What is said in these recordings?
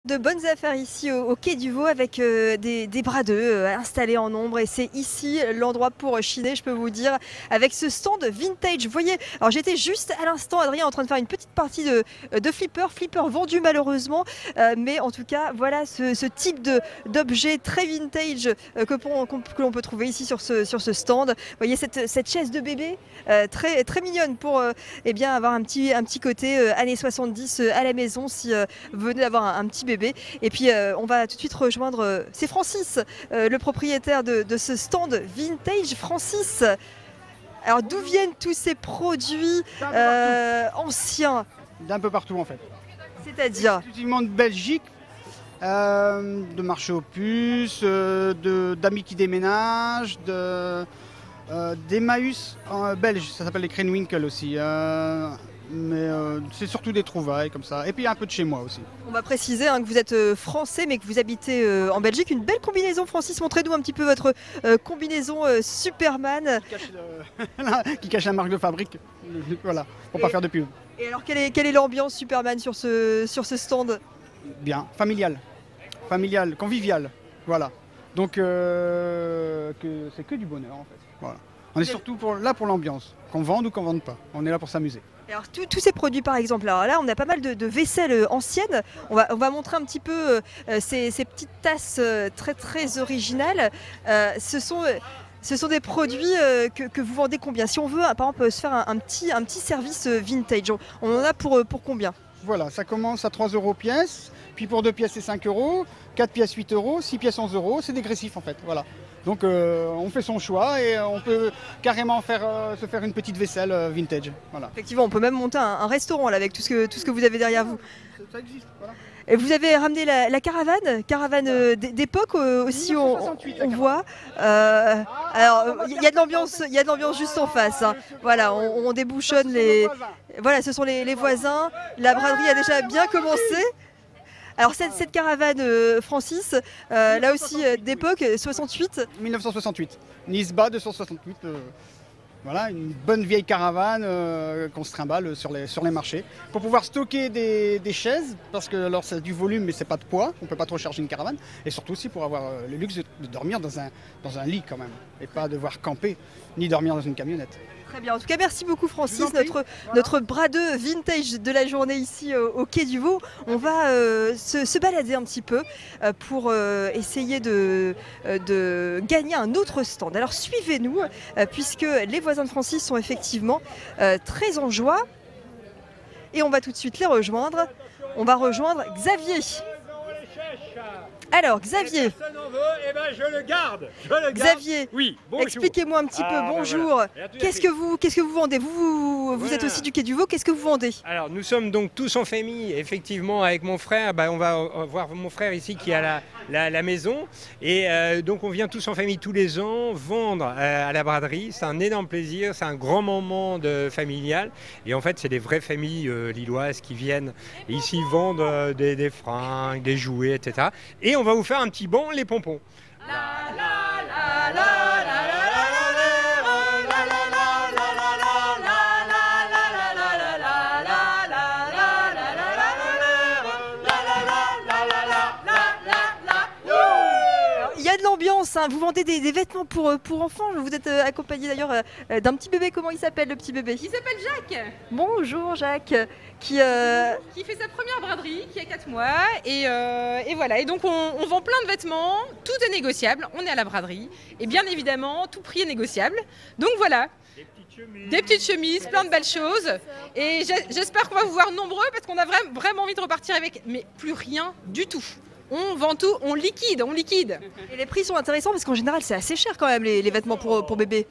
De bonnes affaires ici au Quai du Vau avec des bras d'œufs installés en ombre, et c'est ici l'endroit pour chiner, je peux vous dire, avec ce stand vintage. Vous voyez, alors j'étais juste à l'instant, Adrien, en train de faire une petite partie de flipper vendu malheureusement, mais en tout cas voilà ce type d'objet très vintage que l'on peut trouver ici sur ce stand. Vous voyez cette chaise de bébé très mignonne pour eh bien avoir un petit côté années 70 à la maison si vous venez d'avoir un petit bébé. Et puis on va tout de suite rejoindre, c'est Francis, le propriétaire de ce stand vintage. Francis, alors d'où viennent tous ces produits anciens? D'un peu partout en fait. C'est-à-dire? Exclusivement de Belgique, de marché aux puces, d'amis qui déménagent, d'Emmaüs belge, ça s'appelle les Krenwinkel aussi. Mais c'est surtout des trouvailles comme ça. Et puis un peu de chez moi aussi. On va préciser que vous êtes français mais que vous habitez en Belgique. Une belle combinaison, Francis, montrez-nous un petit peu votre combinaison Superman. Qui cache la marque de fabrique, voilà, pour pas faire de pub. Et alors quelle est l'ambiance Superman sur ce stand? Bien, familial, convivial, voilà. Donc c'est que du bonheur en fait. Voilà. On est surtout là pour l'ambiance, qu'on vende ou qu'on vende pas. On est là pour s'amuser. Alors tous ces produits par exemple, alors là on a pas mal de vaisselle ancienne, on va montrer un petit peu ces petites tasses très originales. Ce sont des produits que vous vendez combien? Si on veut par exemple se faire un petit service vintage, on en a pour combien? Voilà, ça commence à 3 € pièce, puis pour 2 pièces c'est 5 €, 4 pièces 8 €, 6 pièces 11 €, c'est dégressif en fait, voilà. Donc on fait son choix et on peut carrément se faire une petite vaisselle vintage. Voilà. Effectivement, on peut même monter un restaurant là, avec tout ce que vous avez derrière vous. Ça existe, voilà. Et vous avez ramené la caravane d'époque aussi, on voit. Alors il y a de l'ambiance juste en face. Hein. Voilà, on débouchonne les. Voilà, ce sont les voisins. La braderie a déjà bien commencé. Alors cette caravane, Francis, là aussi d'époque, 68. 1968. Nisba 268. Voilà, une bonne vieille caravane qu'on se trimballe sur les marchés. Pour pouvoir stocker des chaises, parce que alors c'est du volume mais c'est pas de poids, on peut pas trop charger une caravane. Et surtout aussi pour avoir le luxe de dormir dans un lit quand même. Et pas devoir camper, ni dormir dans une camionnette. Très bien, en tout cas merci beaucoup Francis, notre bras d'œuf vintage de la journée ici au Quai du Vau. On va se balader un petit peu pour essayer de gagner un autre stand. Alors suivez-nous puisque les voisins de Francis sont effectivement très en joie et on va tout de suite les rejoindre. On va rejoindre Xavier. Alors Xavier, eh ben, je le garde. Xavier, oui, expliquez-moi un petit peu, bonjour. Voilà. Qu'est-ce que vous vendez? Vous êtes aussi du Quai du Vau, qu'est-ce que vous vendez? Alors nous sommes donc tous en famille, effectivement avec mon frère, on va voir mon frère ici qui a la maison et donc on vient tous en famille tous les ans vendre à la braderie. C'est un énorme plaisir, c'est un grand moment familial et en fait c'est des vraies familles lilloises qui viennent ici vendre des fringues, des jouets, etc. Et on va vous faire un petit bon, les pompons. Il y a de l'ambiance, hein. Vous vendez des vêtements pour enfants. Vous êtes accompagné d'ailleurs d'un petit bébé. Comment il s'appelle le petit bébé? Il s'appelle Jacques, Bonjour Jacques, qui qui fait sa première braderie, qui a 4 mois. Et voilà, et donc on vend plein de vêtements, tout est négociable, on est à la braderie. Et bien évidemment, tout prix est négociable. Donc voilà, des petites chemises, plein de belles choses. Et j'espère qu'on va vous voir nombreux parce qu'on a vraiment envie de repartir avec, mais plus rien du tout. On vend tout, on liquide. Et les prix sont intéressants parce qu'en général c'est assez cher quand même les vêtements pour bébé.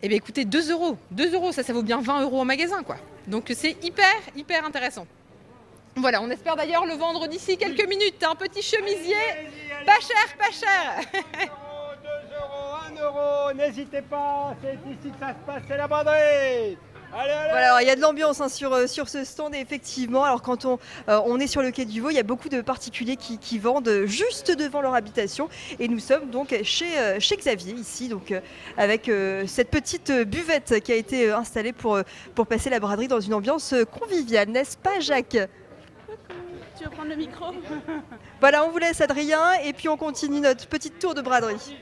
Eh bien écoutez, 2 €. 2 €, ça vaut bien 20 € en magasin, quoi. Donc c'est hyper intéressant. Voilà, on espère d'ailleurs le vendre d'ici quelques minutes. Un petit chemisier, pas cher. 2 €, 1 €, n'hésitez pas, c'est ici que ça se passe, c'est la braderie. Allez. Voilà, alors, il y a de l'ambiance sur ce stand et effectivement, alors quand on est sur le Quai du Vau, il y a beaucoup de particuliers qui vendent juste devant leur habitation et nous sommes donc chez Xavier ici, donc avec cette petite buvette qui a été installée pour passer la braderie dans une ambiance conviviale, n'est-ce pas Jacques? Tu veux prendre le micro? Voilà, on vous laisse Adrien et puis on continue notre petite tour de braderie.